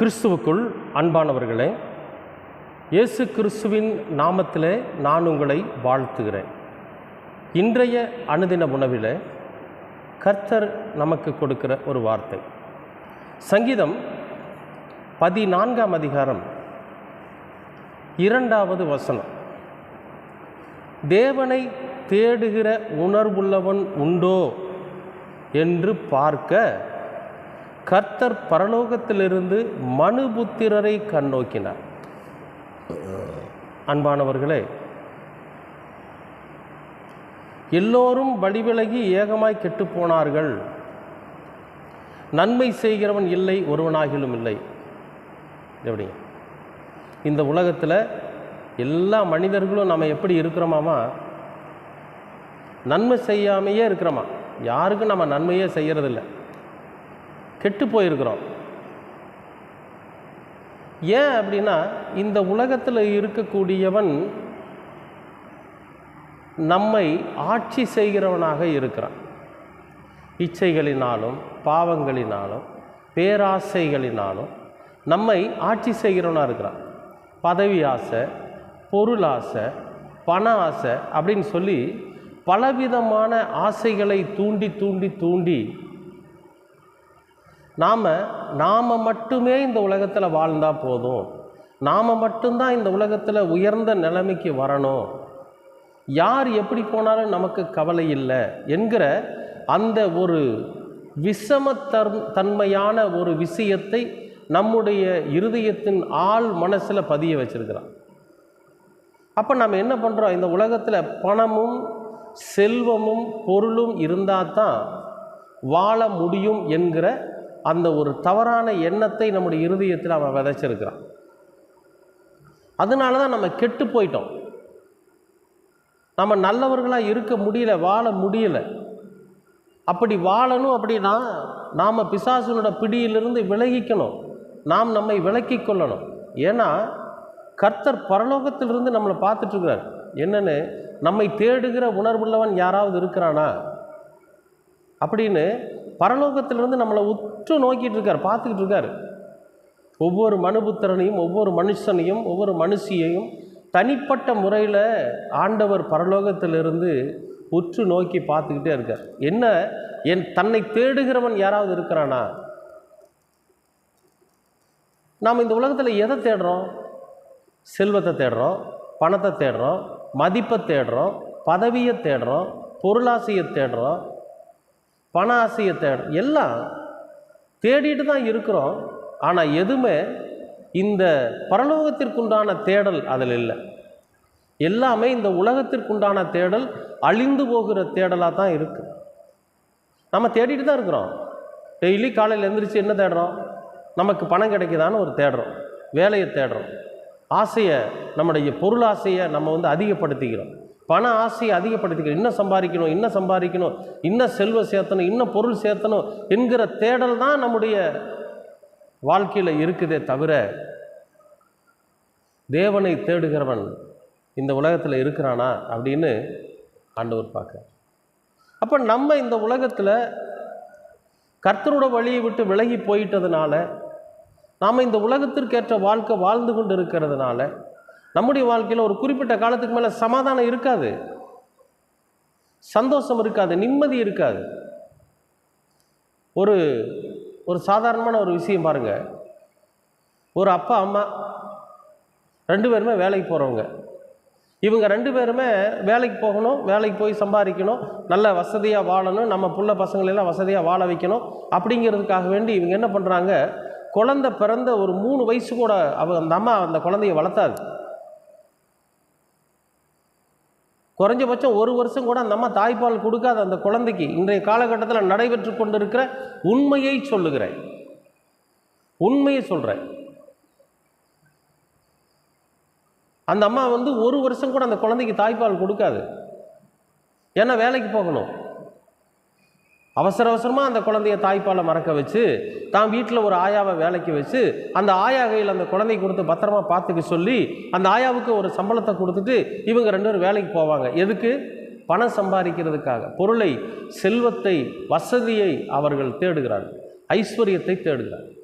கிறிஸ்துவுக்குள் அன்பானவர்களே, இயேசு கிறிஸ்துவின் நாமத்திலே நான் உங்களை வாழ்த்துகிறேன். இன்றைய அனுதின உணவில் கர்த்தர் நமக்கு கொடுக்கிற ஒரு வார்த்தை சங்கீதம் 14ஆம் அதிகாரம் 2வது வசனம். தேவனை தேடுகிற உணர்வுள்ளவன் உண்டோ என்று பார்க்க கர்த்தர் பரலோகத்திலிருந்து மனுபுத்திரரை கண்ணோக்கினார். அன்பானவர்களே, எல்லோரும் வழிவிலகி ஏகமாய் கெட்டுப்போனார்கள், நன்மை செய்கிறவன் இல்லை, ஒருவனாகிலும் இல்லை. எப்படி இந்த உலகத்தில் எல்லா மனிதர்களும் நம்ம எப்படி இருக்கிறோமாமா? நன்மை செய்யாமையே இருக்கிறோமா? யாருக்கும் நம்ம நன்மையே செய்கிறதில்லை, கெட்டு போயிருக்கிறோம். ஏன் அப்படின்னா, இந்த உலகத்தில் இருக்கக்கூடியவன் நம்மை ஆட்சி செய்கிறவனாக இருக்கிறான். இச்சைகளினாலும் பாவங்களினாலும் பேராசைகளினாலும் நம்மை ஆட்சி செய்கிறவனாக இருக்கிறான். பதவி ஆசை, பொருள் ஆசை, பண ஆசை அப்படின்னு சொல்லி பலவிதமான ஆசைகளை தூண்டி தூண்டி தூண்டி நாம் மட்டுமே இந்த உலகத்தில் வாழ்ந்தால் போதும், நாம் மட்டும்தான் இந்த உலகத்தில் உயர்ந்த நிலைமைக்கு வரணும், யார் எப்படி போனாலும் நமக்கு கவலை இல்லை என்கிற அந்த ஒரு தன்மையான ஒரு விஷயத்தை நம்முடைய இருதயத்தின் ஆழ் மனசில் பதிய வச்சிருக்கிறோம். அப்போ நம்ம என்ன பண்ணுறோம்? இந்த உலகத்தில் பணமும் செல்வமும் பொருளும் இருந்தால் தான் வாழ முடியும் என்கிற அந்த ஒரு தவறான எண்ணத்தை நம்முடைய இருதயத்தில் அவன் விதைச்சிருக்கிறான். அதனால தான் நம்ம கெட்டு போயிட்டோம். நம்ம நல்லவர்களாக இருக்க முடியல, வாழ முடியலை. அப்படி வாழணும் அப்படின்னா நாம் பிசாசுனோட பிடியிலிருந்து விலகிக்கணும், நாம் நம்மை விலக்கி கொள்ளணும். ஏன்னா கர்த்தர் பரலோகத்திலிருந்து நம்மளை பார்த்துட்ருக்கிறார். என்னென்னு, நம்மை தேடுகிற உணர்வுள்ளவன் யாராவது இருக்கிறானா அப்படின்னு பரலோகத்திலிருந்து நம்மளை உற்று நோக்கிட்டு இருக்கார், பார்த்துக்கிட்டு இருக்கார். ஒவ்வொரு மனுபுத்திரனையும், ஒவ்வொரு மனுஷனையும், ஒவ்வொரு மனுஷியையும் தனிப்பட்ட முறையில் ஆண்டவர் பரலோகத்திலிருந்து உற்று நோக்கி பார்த்துக்கிட்டே இருக்கார். என்ன, தன்னை தேடுகிறவன் யாராவது இருக்கிறானா? நாம் இந்த உலகத்தில் எதை தேடுறோம்? செல்வத்தை தேடுறோம், பணத்தை தேடுறோம், மதிப்பை தேடுறோம், பதவியை தேடுறோம், பொருளாசையை தேடுறோம், பண ஆசையை தேடுறோம். எல்லாம் தேடிட்டு தான் இருக்கிறோம். ஆனால் எதுவுமே இந்த பரலோகத்திற்குண்டான தேடல் அதில் இல்லை. எல்லாமே இந்த உலகத்திற்குண்டான தேடல் அழிந்து போகிற தேடலாக தான் இருக்குது. நம்ம தேடிட்டு தான் இருக்கிறோம். டெய்லி காலையில் எழுந்திரிச்சு என்ன தேடுறோம்? நமக்கு பணம் கிடைக்குதான்னு ஒரு தேடுறோம், வேலையை தேடுறோம், ஆசையை, நம்முடைய பொருள் ஆசையை நம்ம அதிகப்படுத்திக்கிறோம், பண ஆசையை அதிகப்படுத்திக்கிறோம், இன்னும் சம்பாதிக்கணும், இன்னும் சம்பாதிக்கணும், இன்னும் செல்வம் சேர்த்தணும், இன்னும் பொருள் சேர்த்தணும் என்கிற தேடல் தான் நம்முடைய வாழ்க்கையில் இருக்குதே தவிர தேவனை தேடுகிறவன் இந்த உலகத்தில் இருக்கிறானா அப்படின்னு ஆண்டவர் பார்க்க. அப்போ நம்ம இந்த உலகத்தில் கர்த்தரோட வழியை விட்டு விலகி போயிட்டதுனால, நாம் இந்த உலகத்திற்கேற்ற வாழ்க்கை வாழ்ந்து கொண்டு இருக்கிறதுனால நம்முடைய வாழ்க்கையில் ஒரு குறிப்பிட்ட காலத்துக்கு மேலே சமாதானம் இருக்காது, சந்தோஷம் இருக்காது, நிம்மதி இருக்காது. ஒரு சாதாரணமான ஒரு விஷயம் பாருங்கள். ஒரு அப்பா அம்மா 2 பேருமே வேலைக்கு போகிறவங்க. இவங்க 2 பேருமே வேலைக்கு போகணும், வேலைக்கு போய் சம்பாதிக்கணும், நல்ல வசதியாக வாழணும், நம்ம புள்ள பசங்களெல்லாம் வசதியாக வாழ வைக்கணும் அப்படிங்கிறதுக்காக வேண்டி இவங்க என்ன பண்ணுறாங்க? குழந்தை பிறந்த ஒரு 3 வயசு கூட அந்த அம்மா அந்த குழந்தைய வளர்த்தாது. குறைஞ்சபட்சம் 1 வருஷம் கூட அந்த அம்மா தாய்ப்பால் கொடுக்காத அந்த குழந்தைக்கு இன்றைய காலகட்டத்தில் நடைபெற்று கொண்டிருக்கிற உண்மையை சொல்லுகிறேன், உண்மையை சொல்கிறேன். அந்த அம்மா 1 வருஷம் கூட அந்த குழந்தைக்கு தாய்ப்பால் கொடுக்காது. ஏன்னா வேலைக்கு போகணும். அவசர அவசரமாக அந்த குழந்தைய தாய்ப்பாலை மறக்க வச்சு தான் வீட்டில் ஒரு ஆயாவை வேலைக்கு வச்சு அந்த ஆயா கையில் அந்த குழந்தைய கொடுத்து பத்திரமா பார்த்துக்க சொல்லி அந்த ஆயாவுக்கு ஒரு சம்பளத்தை கொடுத்துட்டு இவங்க 2 பேரும் வேலைக்கு போவாங்க. எதுக்கு? பணம் சம்பாதிக்கிறதுக்காக. பொருளை, செல்வத்தை, வசதியை அவர்கள் தேடுகிறார்கள், ஐஸ்வர்யத்தை தேடுகிறார்கள்.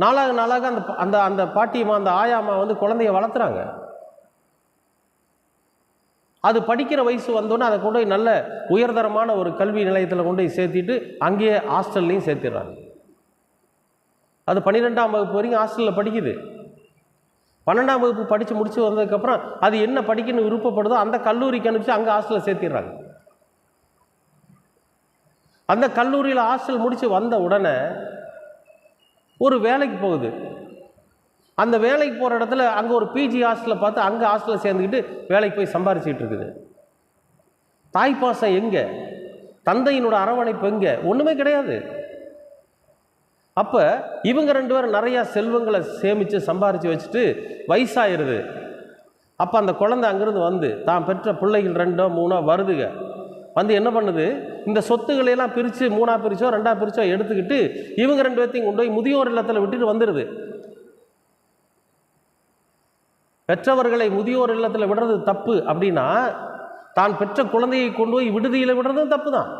நாளாக நாளாக அந்த அந்த அந்த பாட்டியம்மா, அந்த ஆயாம்மா வந்து குழந்தைய வளர்த்துறாங்க. அது படிக்கிற வயசு வந்தோன்னே அதை கொண்டு போய் நல்ல உயர்தரமான ஒரு கல்வி நிலையத்தில் கொண்டு போய் சேர்த்திட்டு அங்கேயே ஹாஸ்டல்லையும் சேர்த்திடுறாங்க. அது 12ஆம் வகுப்பு வரைக்கும் ஹாஸ்டலில் படிக்குது. 12ஆம் வகுப்பு படித்து முடிச்சு வந்ததுக்கப்புறம் அது என்ன படிக்கணும்னு விருப்பப்படுதோ அந்த கல்லூரிக்கு அனுப்பிச்சு அங்கே ஹாஸ்டலில் சேர்த்திடுறாங்க. அந்த கல்லூரியில் ஹாஸ்டல் முடித்து வந்த உடனே ஒரு வேலைக்கு போகுது. அந்த வேலைக்கு போகிற இடத்துல அங்கே ஒரு பிஜி ஹாஸ்டலில் பார்த்து அங்கே ஹாஸ்டலில் சேர்ந்துக்கிட்டு வேலைக்கு போய் சம்பாரிச்சிக்கிட்டு இருக்குது. தாய்ப்பாசம் எங்கே? தந்தையினோட அரவணைப்பு எங்கே? ஒன்றுமே கிடையாது. அப்போ இவங்க 2 பேரும் நிறையா செல்வங்களை சேமித்து சம்பாரித்து வச்சுட்டு வயசாகிடுது. அப்போ அந்த குழந்தை அங்கேருந்து வந்து தான் பெற்ற பிள்ளைகள் 2ஓ 3ஓ வருதுங்க. வந்து என்ன பண்ணுது, இந்த சொத்துக்களையெல்லாம் பிரித்து 3ஆ பிரிச்சோ 2ஆ பிரிச்சோ எடுத்துக்கிட்டு இவங்க 2 பேர்த்தையும் கொண்டு போய் முதியோர் இல்லத்தில் விட்டுட்டு வந்துடுது. பெற்றவர்களை முதியோர் இல்லத்தில் விடுறது தப்பு அப்படின்னா தான் பெற்ற குழந்தையை கொண்டு போய் விடுதியில் விடுறதும் தப்பு தான்.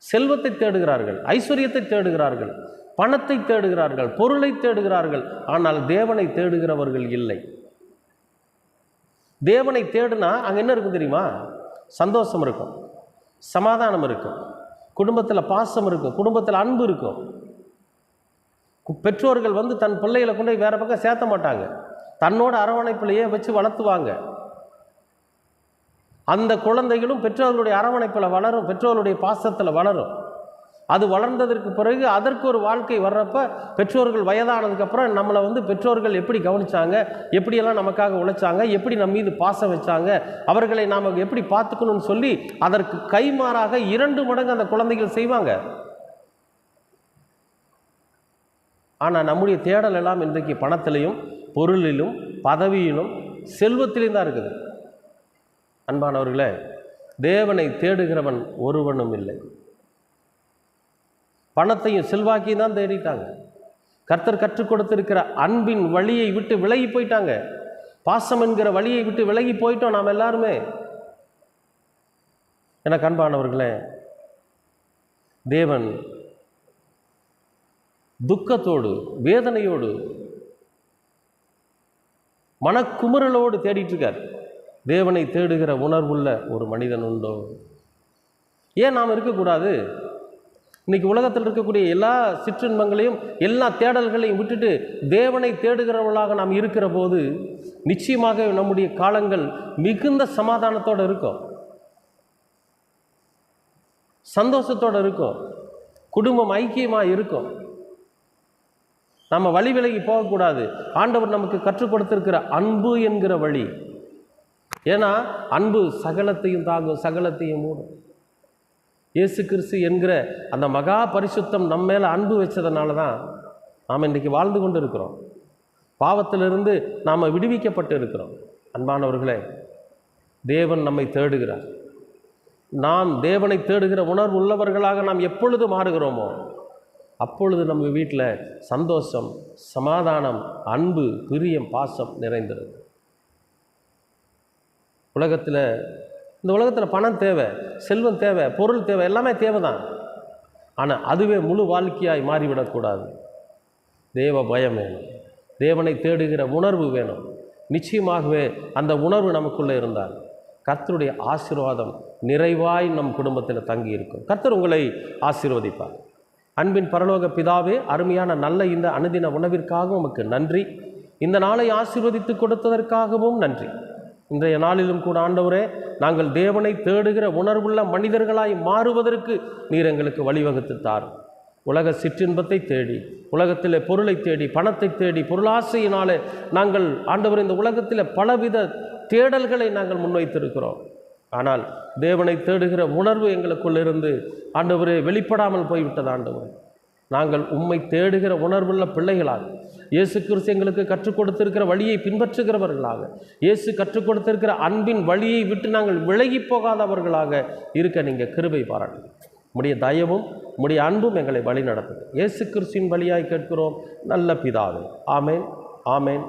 செல்வத்தை தேடுகிறார்கள், ஐஸ்வர்யத்தை தேடுகிறார்கள், பணத்தை தேடுகிறார்கள், பொருளை தேடுகிறார்கள். ஆனால் தேவனை தேடுகிறவர்கள் இல்லை. தேவனை தேடுனா அங்கே என்ன இருக்கும் தெரியுமா? சந்தோஷம் இருக்கும், சமாதானம் இருக்கும், குடும்பத்தில் பாசம் இருக்கும், குடும்பத்தில் அன்பு இருக்கும். பெற்றோர்கள் வந்து தன் பிள்ளைகளை கொண்டு போய் வேறு பக்கம் சேர்த்த மாட்டாங்க, தன்னோட அரவணைப்பிலேயே வச்சு வளர்த்துவாங்க. அந்த குழந்தைகளும் பெற்றோர்களுடைய அரவணைப்பில் வளரும், பெற்றோர்களுடைய பாசத்தில் வளரும். அது வளர்ந்ததற்கு பிறகு அதற்கு ஒரு வாழ்க்கை வர்றப்ப பெற்றோர்கள் வயதானதுக்கப்புறம் நம்மளை வந்து பெற்றோர்கள் எப்படி கவனித்தாங்க, எப்படியெல்லாம் நமக்காக உழைச்சாங்க, எப்படி நம்ம மீது பாசம் வச்சாங்க, அவர்களை நாம் எப்படி பார்த்துக்கணும்னு சொல்லி அதற்கு கைமாறாக 2 மடங்கு அந்த குழந்தைகள் செய்வாங்க. ஆனால் நம்முடைய தேடல் எல்லாம் இன்றைக்கு பணத்திலையும் பொருளிலும் பதவியிலும் செல்வத்திலையும் தான் இருக்குது. அன்பானவர்களே, தேவனை தேடுகிறவன் ஒருவனும் இல்லை. பணத்தையும் செல்வாக்கையும் தான் தேடிட்டாங்க. கர்த்தர் கற்றுக் கொடுத்திருக்கிற அன்பின் வழியை விட்டு விலகி போயிட்டாங்க. பாசம் என்கிற வழியை விட்டு விலகி போயிட்டோம் நாம் எல்லாருமே. எனக்கு அன்பானவர்களே, தேவன் துக்கத்தோடு, வேதனையோடு, மனக்குமுறலோடு தேடிட்டு இருக்கார். தேவனை தேடுகிற உணர்வுள்ள ஒரு மனிதன் உண்டோ? ஏன் நாம் இருக்கக்கூடாது? இன்னைக்கு உலகத்தில் இருக்கக்கூடிய எல்லா சிற்றின்பங்களையும் எல்லா தேடல்களையும் விட்டுட்டு தேவனை தேடுகிறவர்களாக நாம் இருக்கிற போது நிச்சயமாக நம்முடைய காலங்கள் மிகுந்த சமாதானத்தோடு இருக்கும், சந்தோஷத்தோடு இருக்கும், குடும்பம் ஐக்கியமாக இருக்கும். நம்ம வழி விலகி போகக்கூடாது. ஆண்டவர் நமக்கு கற்றுக் கொடுத்திருக்கிற அன்பு என்கிற வழி. ஏன்னா அன்பு சகலத்தையும் தாங்கும், சகலத்தையும் மூடும். இயேசு கிறிஸ்து என்கிற அந்த மகா பரிசுத்தம் நம்ம மேலே அன்பு வச்சதுனால தான் நாம் இன்றைக்கு வாழ்ந்து கொண்டு இருக்கிறோம். பாவத்திலிருந்து நாம் விடுவிக்கப்பட்டு இருக்கிறோம். அன்பானவர்களே, தேவன் நம்மை தேடுகிறார். நாம் தேவனை தேடுகிற உணர்வு உள்ளவர்களாக நாம் எப்பொழுது மாறுகிறோமோ அப்பொழுது நம்ம வீட்டில் சந்தோஷம், சமாதானம், அன்பு, பிரியம், பாசம் நிறைந்திருது. இந்த உலகத்தில் பணம் தேவை, செல்வம் தேவை, பொருள் தேவை, எல்லாமே தேவை தான். ஆனால் அதுவே முழு வாழ்க்கையாய் மாறிவிடக்கூடாது. தேவ பயம் வேணும், தேவனை தேடுகிற உணர்வு வேணும். நிச்சயமாகவே அந்த உணர்வு நமக்குள்ளே இருந்தால் கர்த்தருடைய ஆசீர்வாதம் நிறைவாய் நம் குடும்பத்தில் தங்கி இருக்கும். கர்த்தர் உங்களை ஆசீர்வதிப்பார். அன்பின் பரலோக பிதாவே, அருமையான நல்ல இந்த அனுதின உணவிற்காக உமக்கு நன்றி. இந்த நாளை ஆசீர்வதித்து கொடுத்ததற்காகவும் நன்றி. இன்றைய நாளிலும் கூட ஆண்டவரே, நாங்கள் தேவனை தேடுகிற உணர்வுள்ள மனிதர்களாய் மாறுவதற்கு நீர் எங்களுக்கு வழிவகுத்து தாரும். உலக சிற்றின்பத்தை தேடி, உலகத்தில் பொருளை தேடி, பணத்தை தேடி, பொருளாசையினாலே நாங்கள் ஆண்டவர் இந்த உலகத்தில் பலவித தேடல்களை நாங்கள் முன்வைத்திருக்கிறோம். ஆனால் தேவனை தேடுகிற உணர்வு எங்களுக்குள்ளிருந்து ஆண்டவரே வெளிப்படாமல் போய்விட்டது. ஆண்டவரே, நாங்கள் உம்மை தேடுகிற உணர்வுள்ள பிள்ளைகளாக, இயேசு கிறிஸ்து எங்களுக்கு கற்றுக் கொடுத்திருக்கிற வழியை பின்பற்றுகிறவர்களாக, இயேசு கற்றுக் கொடுத்திருக்கிற அன்பின் வழியை விட்டு நாங்கள் விலகி போகாதவர்களாக இருக்க நீங்கள் கிருபை பாராட்டுங்கள். உம்முடைய தயவும் உம்முடைய அன்பும் எங்களை வழி நடத்துது. இயேசு கிறிஸ்துவின் வழியாய் கேட்கிறோம் நல்ல பிதாவே. ஆமேன், ஆமேன்.